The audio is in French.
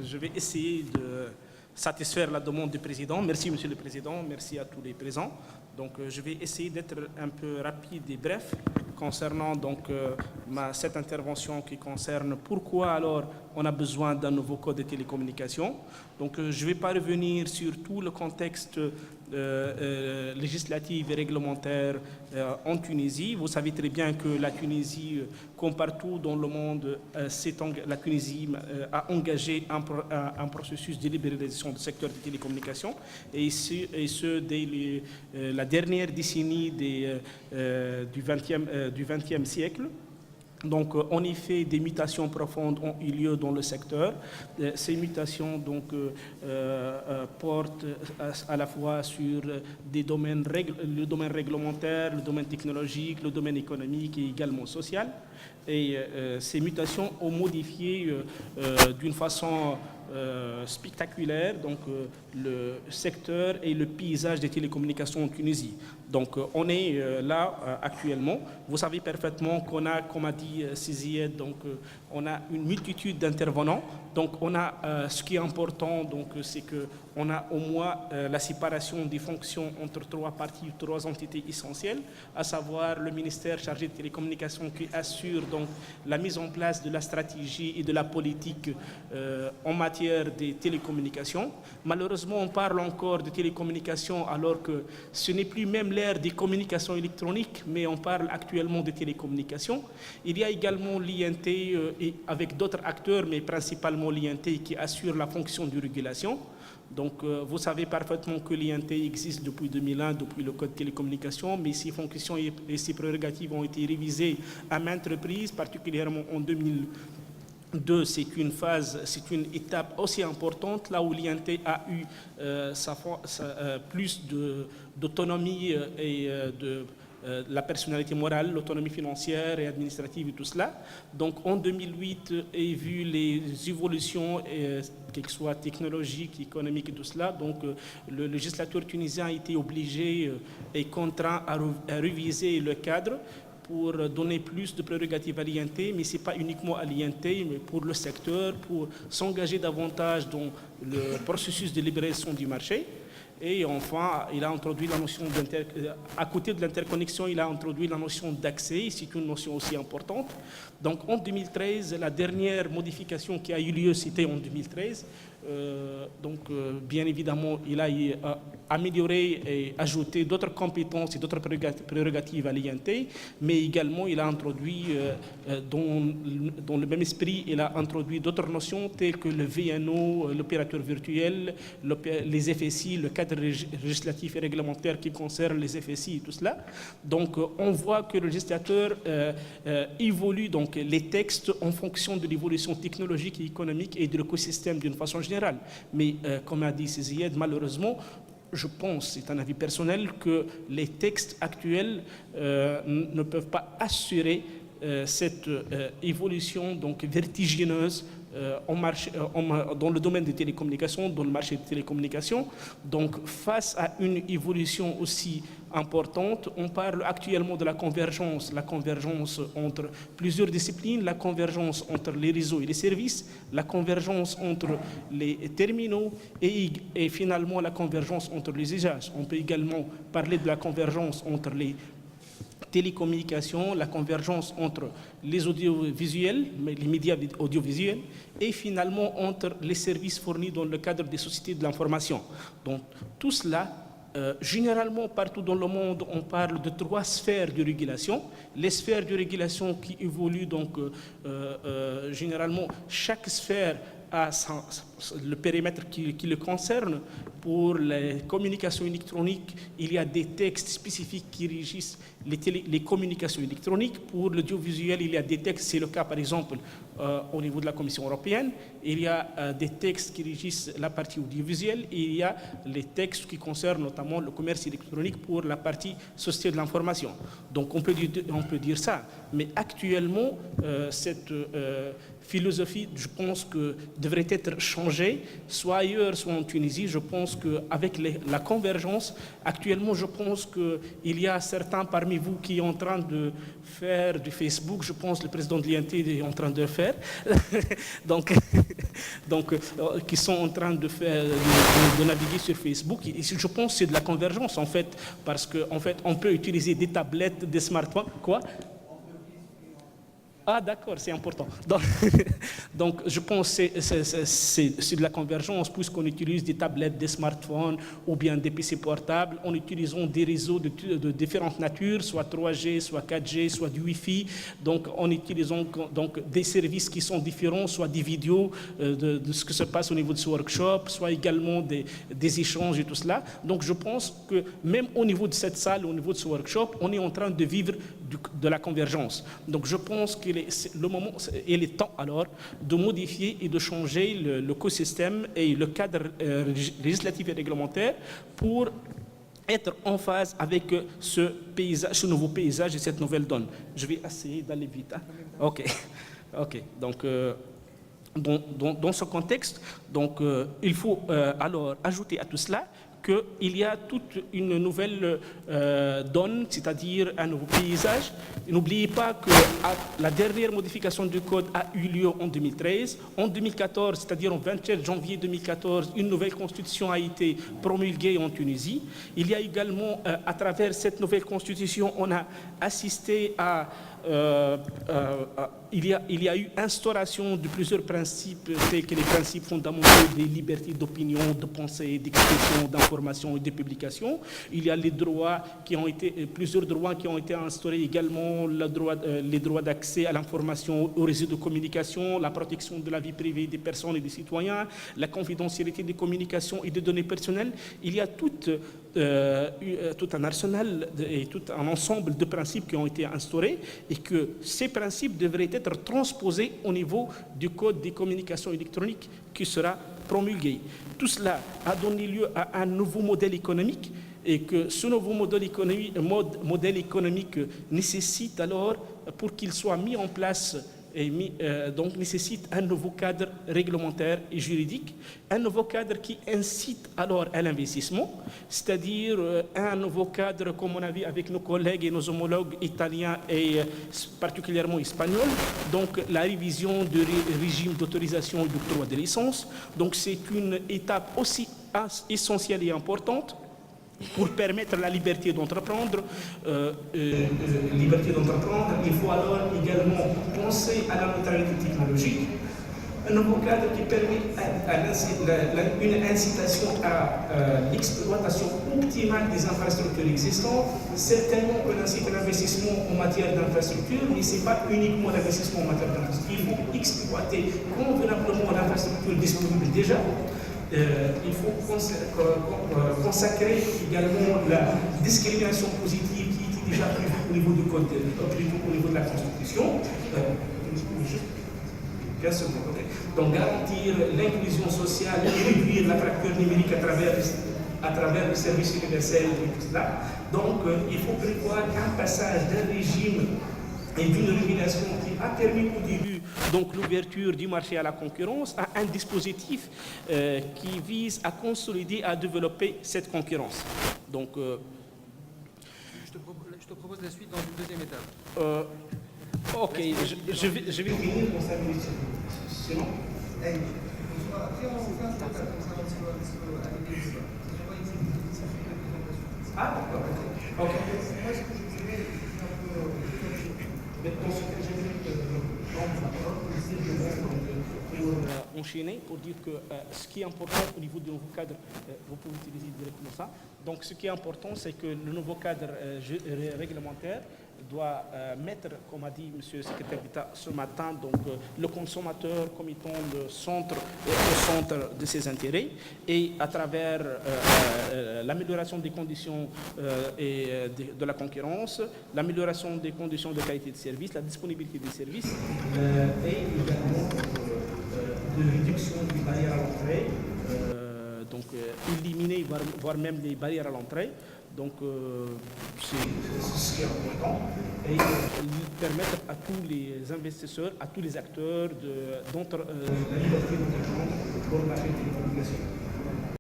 Je vais essayer de satisfaire la demande du président. Merci, Monsieur le Président. Merci à tous les présents. Donc, je vais essayer d'être un peu rapide et bref concernant cette intervention qui concerne pourquoi alors on a besoin d'un nouveau code de télécommunications. Donc, je ne vais pas revenir sur tout le contexte législatif et réglementaire en Tunisie. Vous savez très bien que la Tunisie, comme partout dans le monde, la Tunisie a engagé un processus de libéralisation du secteur des télécommunications, et ce dès la dernière décennie du XXe siècle. Donc, en effet, des mutations profondes ont eu lieu dans le secteur. Ces mutations portent à la fois sur le domaine réglementaire, le domaine technologique, le domaine économique et également social. Et ces mutations ont modifié d'une façon spectaculaire le secteur et le paysage des télécommunications en Tunisie. Donc on est là actuellement. Vous savez parfaitement qu'on a, comme a dit Cézied, on a une multitude d'intervenants. Donc on a ce qui est important, c'est qu'on a au moins la séparation des fonctions entre trois parties, trois entités essentielles, à savoir le ministère chargé des télécommunications qui assure la mise en place de la stratégie et de la politique en matière des télécommunications. Malheureusement, on parle encore de télécommunications alors que ce n'est plus même l'ère des communications électroniques, mais on parle actuellement de télécommunications. Il y a également l'INT et avec d'autres acteurs, mais principalement l'INT qui assure la fonction de régulation. Donc, vous savez parfaitement que l'INT existe depuis 2001, depuis le Code de télécommunications, mais ses fonctions et ses prérogatives ont été révisées à maintes reprises, particulièrement en 2002. C'est une étape aussi importante, là où l'INT a eu plus d'autonomie et de la personnalité morale, l'autonomie financière et administrative et tout cela. Donc en 2008, et vu les évolutions, qu'elles soient technologiques, économiques et tout cela, le législateur tunisien a été obligé et contraint à réviser le cadre pour donner plus de prérogatives à l'INT, mais ce n'est pas uniquement à l'INT, mais pour le secteur, pour s'engager davantage dans le processus de libération du marché. Et enfin, il a introduit la notion à côté de l'interconnexion, il a introduit la notion d'accès, c'est une notion aussi importante. Donc en 2013, la dernière modification qui a eu lieu, c'était en 2013. Bien évidemment, il a amélioré et ajouté d'autres compétences et d'autres prérogatives à l'INT, mais également il a introduit, dans le même esprit, il a introduit d'autres notions telles que le VNO, l'opérateur virtuel, les FSI, le cadre législatif et réglementaire qui concerne les FSI et tout cela. Donc on voit que le législateur évolue les textes en fonction de l'évolution technologique et économique et de l'écosystème d'une façon générale. Mais comme a dit Cézied, malheureusement, je pense, c'est un avis personnel, que les textes actuels ne peuvent pas assurer cette évolution vertigineuse dans le domaine des télécommunications, dans le marché des télécommunications. Donc, face à une évolution aussi importante, on parle actuellement de la convergence entre plusieurs disciplines, la convergence entre les réseaux et les services, la convergence entre les terminaux et finalement la convergence entre les usages. On peut également parler de la convergence entre les télécommunications, la convergence entre les audiovisuels, les médias audiovisuels, et finalement entre les services fournis dans le cadre des sociétés de l'information. Donc tout cela, généralement partout dans le monde, on parle de trois sphères de régulation. Les sphères de régulation qui évoluent, généralement chaque sphère a le périmètre qui le concerne. Pour les communications électroniques, il y a des textes spécifiques qui régissent les communications électroniques. Pour l'audiovisuel, il y a des textes, c'est le cas par exemple au niveau de la Commission européenne. Il y a des textes qui régissent la partie audiovisuelle et il y a les textes qui concernent notamment le commerce électronique pour la partie société de l'information. Donc on peut dire ça. Mais actuellement, cette philosophie, je pense que devrait être changée, soit ailleurs, soit en Tunisie. Je pense qu'avec la convergence, actuellement, je pense qu'il y a certains parmi vous qui sont en train de faire du Facebook. Je pense que le président de l'INT est en train de le faire. Donc, donc, qui sont en train de naviguer sur Facebook. Et je pense que c'est de la convergence, en fait, parce qu'en fait, on peut utiliser des tablettes, des smartphones. Quoi? Ah, d'accord, c'est important. Donc, je pense que c'est de la convergence, puisqu'on utilise des tablettes, des smartphones ou bien des PC portables, en utilisant des réseaux de différentes natures, soit 3G, soit 4G, soit du Wi-Fi, donc en utilisant donc, des services qui sont différents, soit des vidéos de ce que se passe au niveau de ce workshop, soit également des échanges et tout cela. Donc, je pense que même au niveau de cette salle, au niveau de ce workshop, on est en train de vivre de la convergence. Donc, je pense que le moment et le temps alors de modifier et de changer l'écosystème et le cadre législatif et réglementaire pour être en phase avec ce nouveau paysage et cette nouvelle donne. Je vais essayer d'aller vite. Hein? Ok. Donc, dans ce contexte, donc, il faut alors ajouter à tout cela qu'il y a toute une nouvelle donne, c'est-à-dire un nouveau paysage. N'oubliez pas que la dernière modification du code a eu lieu en 2013. En 2014, c'est-à-dire au 27 janvier 2014, une nouvelle constitution a été promulguée en Tunisie. Il y a également, à travers cette nouvelle constitution, on a assisté à il y a eu instauration de plusieurs principes tels que les principes fondamentaux des libertés d'opinion, de pensée, d'expression, d'information et de publication. Il y a les droits plusieurs droits qui ont été instaurés également, les droits d'accès à l'information, au réseau de communication, la protection de la vie privée des personnes et des citoyens, la confidentialité des communications et des données personnelles. Il y a tout un arsenal et tout un ensemble de principes qui ont été instaurés et que ces principes devraient être transposés au niveau du Code des communications électroniques qui sera promulgué. Tout cela a donné lieu à un nouveau modèle économique et que ce nouveau modèle économique nécessite alors, pour qu'il soit mis en place, donc nécessite un nouveau cadre réglementaire et juridique, un nouveau cadre qui incite alors à l'investissement, c'est-à-dire un nouveau cadre, comme on a vu avec nos collègues et nos homologues italiens et particulièrement espagnols, donc la révision du régime d'autorisation et d'octroi de licence. Donc c'est une étape aussi essentielle et importante pour permettre la liberté d'entreprendre. Il faut alors également penser à la neutralité technologique, un nouveau cadre qui permet une incitation à l'exploitation optimale des infrastructures existantes. Certainement, on incite l'investissement en matière d'infrastructure, mais ce n'est pas uniquement l'investissement en matière d'infrastructure. Il faut exploiter convenablement l'infrastructure disponible déjà. Il faut consacrer également la discrimination positive qui était déjà prévue au niveau du code, au niveau de la Constitution. Donc garantir l'inclusion sociale et réduire la fracture numérique à travers le service universel et tout cela. Donc il faut prévoir un passage d'un régime et d'une régulation qui a permis au début donc l'ouverture du marché à la concurrence à un dispositif qui vise à consolider, à développer cette concurrence. Donc, je te propose la suite dans une deuxième étape. Ok, je vais finir pour 5 minutes. Sinon Ah, d'accord. Ok. Moi, ce que je dirais, enchaîner pour dire que ce qui est important au niveau du nouveau cadre, vous pouvez utiliser directement ça. Donc ce qui est important, c'est que le nouveau cadre réglementaire doit mettre, comme a dit M. le secrétaire d'État ce matin, donc, le consommateur comme étant au centre de ses intérêts et à travers l'amélioration des conditions de la concurrence, l'amélioration des conditions de qualité de service, la disponibilité des services et également de réduction des barrières à l'entrée, donc éliminer, voire même les barrières à l'entrée. Donc, c'est ce qui est important et permettre à tous les investisseurs, à tous les acteurs la liberté d'entreprendre pour la télécommunication.